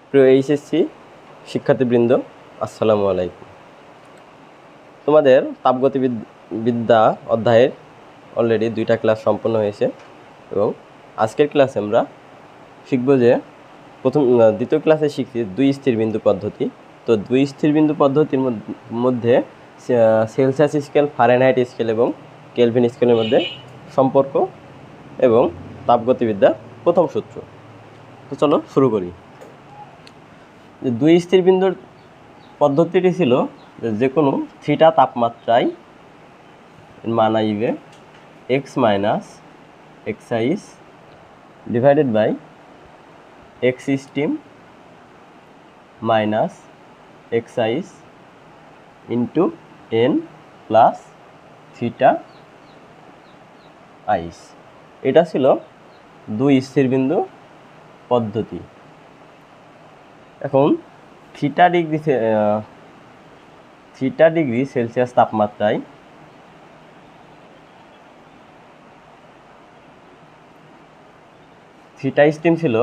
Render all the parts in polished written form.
প্রিয় এইচএসসি শিক্ষার্থীবৃন্দ, আসসালামু আলাইকুম। তোমাদের তাপগতিবিদ্যা অধ্যায়ের অলরেডি 2টা ক্লাস সম্পন্ন হয়েছে এবং আজকের ক্লাসে আমরা শিখব যে দ্বিতীয় ক্লাসে শিখছি 2 স্থিরবিন্দু পদ্ধতি। তো 2 স্থিরবিন্দু পদ্ধতির মধ্যে সেলসিয়াস স্কেল, ফারেনহাইট স্কেল এবং কেলভিন স্কেলের মধ্যে সম্পর্ক এবং তাপগতিবিদ্যার প্রথম সূত্র। তো চলো শুরু করি। 2 স্থিরবিন্দুর পদ্ধতিটি ছিল যে কোনো থিটা তাপমাত্রায় মান আইবে x minus x ice divided by x steam minus x ice into n plus theta ice. এটা ছিল 2 স্থিরবিন্দু পদ্ধতি। এখন থিটা ডিগ্রি সেলসিয়াস তাপমাত্রায় থিটা স্টিম ছিল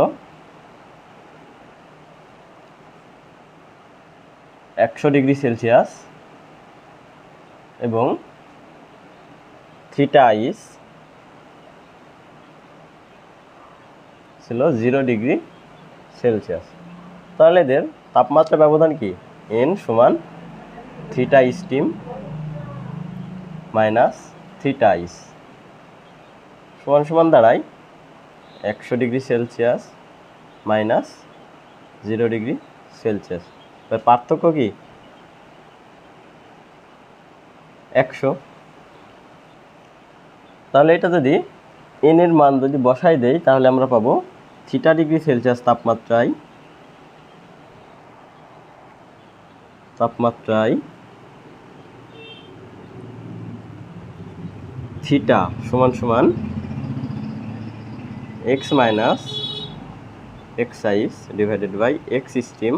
100 ডিগ্রি সেলসিয়াস এবং থিটা আইস ছিল 0 ডিগ্রি সেলসিয়াস। তাহলে এদের তাপমাত্রা ব্যবধান কি? এন সমান থিটা স্টিম মাইনাস থিটা আইস সমান দাঁড়ায় 100 ডিগ্রি সেলসিয়াস মাইনাস 0 ডিগ্রি সেলসিয়াস। তার পার্থক্য কি? 100। তাহলে এটা যদি এন এর মান যদি বসাই দেই তাহলে আমরা পাবো থিটা ডিগ্রি সেলসিয়াস তাপমাত্রায় থিটা সমান x minus x ice divided by x steam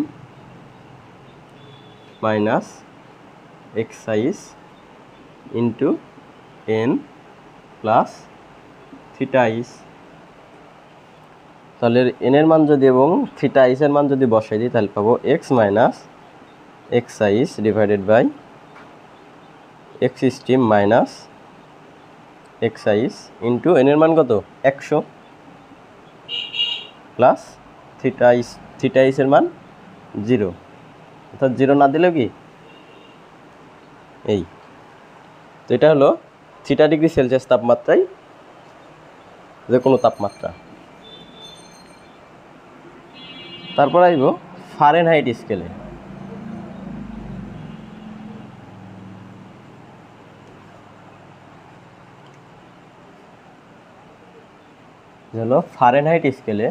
minus x ice into n plus theta ice. তাহলে এন এর মান যদি এবং থিটা আইসের মান যদি বসাই দিই তাহলে পাবো x minus x ice divided by x steam minus x ice into n এর মান কত? 100 প্লাস থিটা আইসের মান 0, অর্থাৎ 0 না দিলেও কি এই। তো এটা হলো থিটা ডিগ্রি সেলসিয়াস তাপমাত্রায় যে কোনো তাপমাত্রা। তারপর আইব ফারেনহাইট স্কেলে। হলো ফারেনহাইট স্কেলে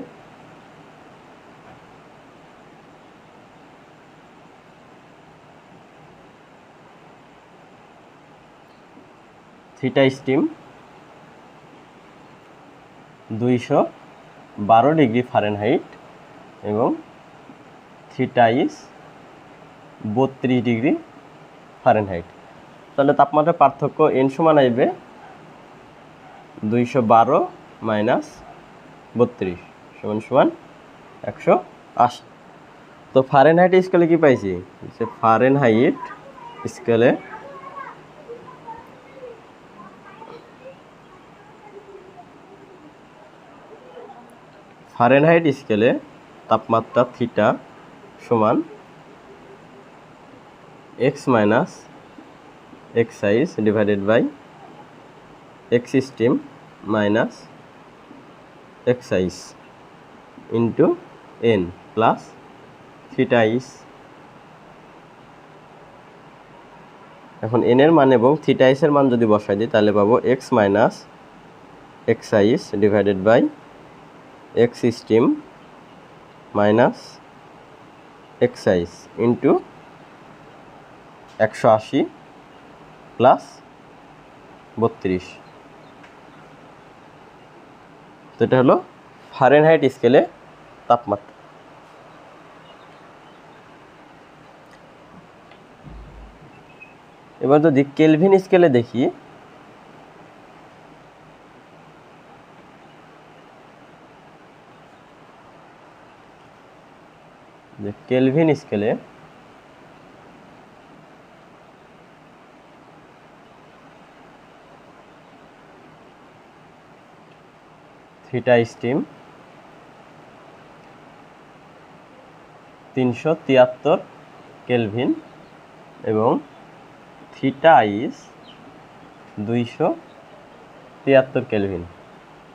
থিটা স্টিম 212 ডিগ্রি ফারেনহাইট এবং থিটা আইস 32 ডিগ্রি ফারেনহাইট। তাহলে তাপমাত্রার পার্থক্য এন সমান আইবে 212 মাইনাস 32 সমান 180। তো ফারেনহাইট স্কেলে কি পাইছি? ফারেনহাইট স্কেলে তাপমাত্রা থিটা সমান x minus x ice divided by x steam minus x ice into n plus theta ice. এখন এন এর মান এবং থিটা আইসের মান যদি বসাই দিই তাহলে পাবো x minus x ice divided by x steam minus x ice into 180 plus 32। তো এটা হলো ফারেনহাইট স্কেলে তাপমাত্রা। এবার যদি কেলভিন স্কেলে দেখি, যে কেলভিন স্কেলে থিটা স্টিম 373 কেলভিন এবং থিটা আইস 273 কেলভিন।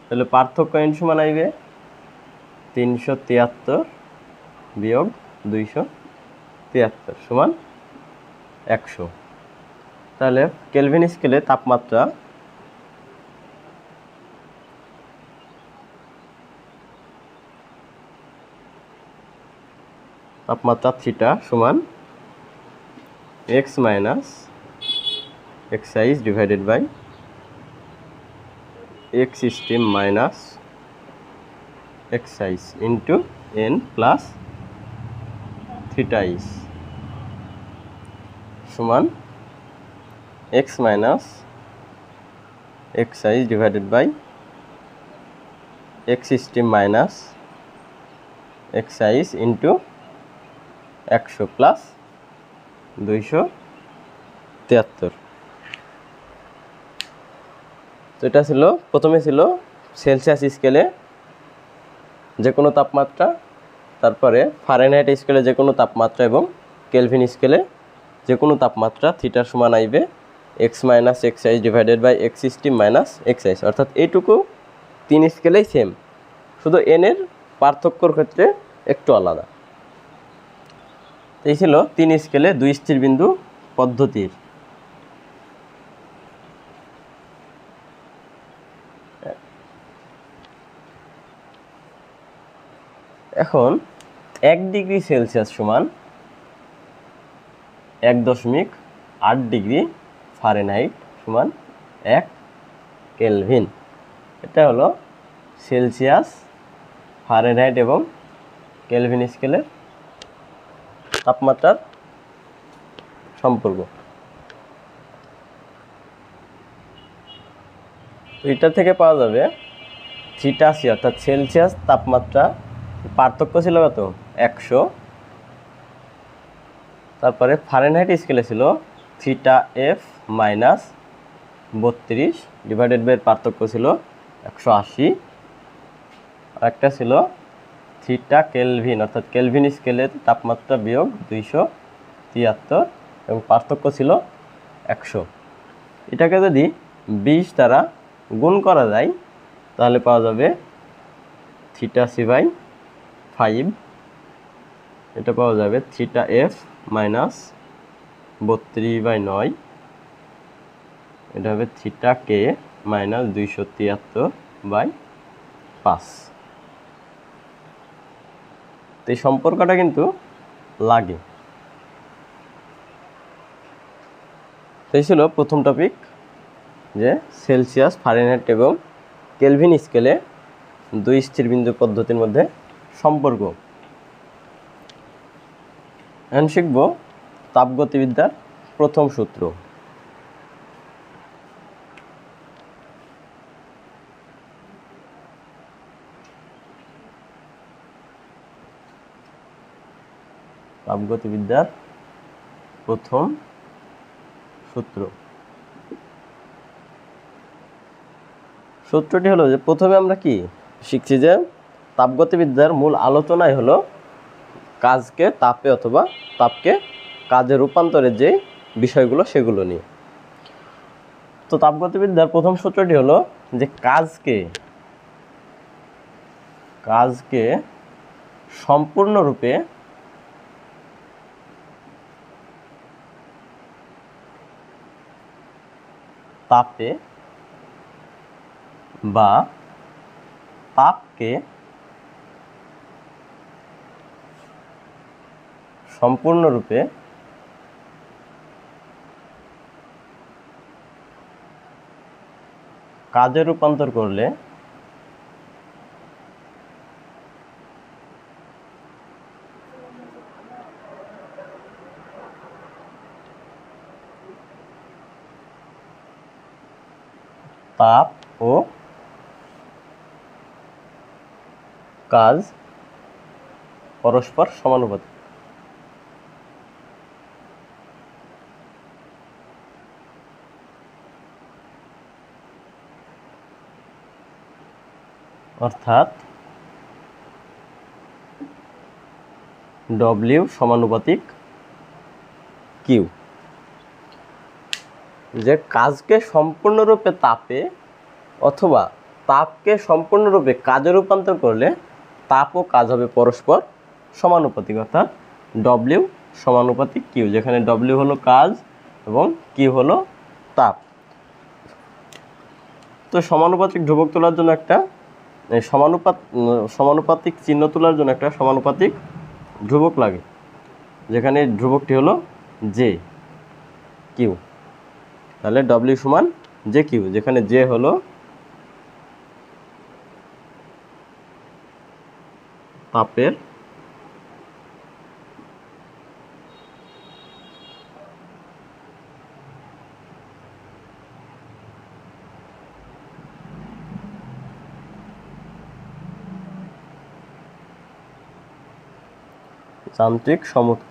তাহলে পার্থক্য এন সমান আইবে 373 বিয়োগ 273 সমান 100। তাহলে কেলভিন স্কেলে তাপমাত্রা থিটা সমান x minus xi divided by x steam minus xi into n plus theta ice সমান x minus xi divided by x steam minus xi into 100 plus 273। তো এটা ছিল প্রথমে ছিল সেলসিয়াস স্কেলে যে কোনো তাপমাত্রা, তারপরে ফারেনহাইট স্কেলে যে কোনো তাপমাত্রা এবং কেলভিন স্কেলে যে কোনো তাপমাত্রা থিটার সমান আইবে x minus xi divided by x steam minus xi, অর্থাৎ এইটুকু 3 স্কেলেই সেম, শুধু n এর পার্থক্যর ক্ষেত্রে একটু আলাদা। এই ছিল 3 স্কেলে 2 স্থির বিন্দু পদ্ধতির। এখন 1 ডিগ্রি সেলসিয়াস সমান 1.8 ডিগ্রি ফারেনহাইট সমান 1 কেলভিন। এটা হলো সেলসিয়াস, ফারেনহাইট এবং কেলভিন স্কেলের তাপমাত্রার সম্পর্ক। এটা থেকে পাওয়া যাবে থিটা সি, অর্থাৎ সেলসিয়াস তাপমাত্রা পার্থক্য ছিল কত 100, তারপরে ফারেনহাইট স্কেলে ছিল theta F minus 32 divided by পার্থক্য ছিল 180, আর একটা ছিল থিটা কেলভিন, অর্থাৎ কেলভিন স্কেলে তাপমাত্রা বিয়োগ 273 এবং পার্থক্য ছিল 100। এটাকে যদি 20 দ্বারা গুণ করা যায় তাহলে পাওয়া যাবে থিটা সি বাই 5, এটা পাওয়া যাবে থিটা এফ মাইনাস 32/9, এটা হবে থিটা কে মাইনাস 273/5। তো এই সম্পর্কটা কিন্তু লাগে। এই ছিল প্রথম টপিক, যে সেলসিয়াস, ফারেনহাইট এবং কেলভিন স্কেলে 2 স্থির বিন্দু পদ্ধতির মধ্যে সম্পর্ক। এখন শিখব তাপগতিবিদ্যার প্রথম সূত্র। তাপগতিবিদ্যার প্রথম সূত্র, সূত্রটি হলো যে প্রথমে আমরা কি শিখছি যে তাপগতিবিদ্যার মূল আলোচনাই হলো কাজকে তাপে অথবা তাপকে কাজে রূপান্তরের যে বিষয়গুলো সেগুলো নিয়ে। তো তাপগতিবিদ্যার প্রথম সূত্রটি হলো যে কাজকে সম্পূর্ণরূপে তাপে বা তাপকে সম্পূর্ণরূপে কাজে রূপান্তর করলে তাপ ও কাজ পরস্পর সমানুপাতিক। অর্থাৎ ডব্লিউ সমানুপাতিক কিউ। যে কাজকে সম্পূর্ণরূপে তাপে অথবা তাপকে সম্পূর্ণরূপে কাজে রূপান্তর করলে তাপ ও কাজ হবে পরস্পর সমানুপাতিক, অর্থাৎ ডব্লিউ সমানুপাতিক কিউ, যেখানে ডব্লিউ হলো কাজ এবং কিউ হলো তাপ। তো সমানুপাতিক ধ্রুবক তোলার জন্য একটা সমানুপাতিক চিহ্ন তোলার জন্য একটা সমানুপাতিক ধ্রুবক লাগে, যেখানে ধ্রুবকটি হলো জে কিউ। তাহলে ডব্লিউ সমান জে কিউ, যেখানে জে হলো তাপের যান্ত্রিক সমতা।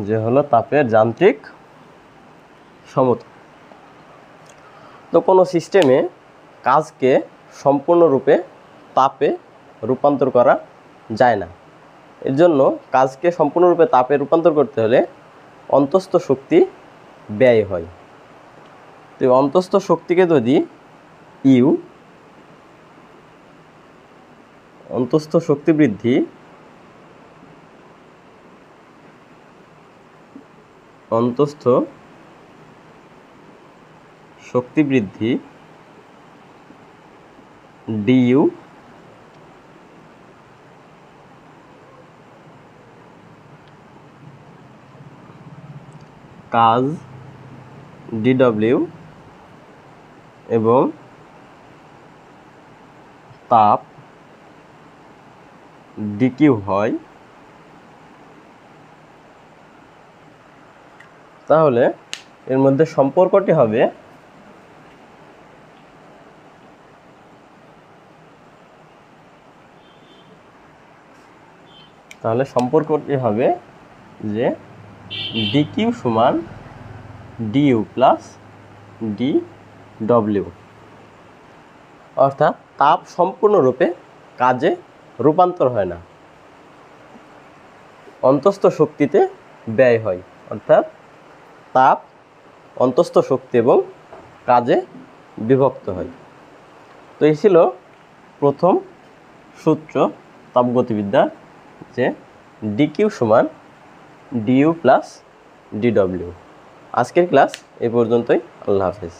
যে হলো তাপের যান্ত্রিক সমতা। তো কোনো সিস্টেমে কাজকে সম্পূর্ণরূপে তাপে রূপান্তর করা যায় না। এর জন্য কাজকে সম্পূর্ণরূপে তাপে রূপান্তর করতে হলে অন্তস্থ শক্তি ব্যয় হয়। তো অন্তস্থ শক্তিকে যদি ইউ, অন্তস্থ শক্তি বৃদ্ধি, অন্তস্থ শক্তি বৃদ্ধি ডিইউ কাজ ডিডব্লিউ এবং তাপ ডিকিউ হয়, তাহলে এর মধ্যে সম্পর্কটি হবে যে ডিকিউ সমান ডিইউ প্লাস ডি ডব্লিউ, অর্থাৎ তাপ সম্পূর্ণরূপে কাজে রূপান্তর হয় না, অন্তস্থ শক্তিতে ব্যয় হয়, অর্থাৎ তাপ অন্তস্থ শক্তি এবং কাজে বিভক্ত হয়। তো এই ছিল প্রথম সূত্র তাপগতিবিদ্যা, যে ডিকিউ সমান ডিইউ প্লাস ডিডব্লিউ। আজকের ক্লাস এই পর্যন্তই। আল্লাহ হাফেজ।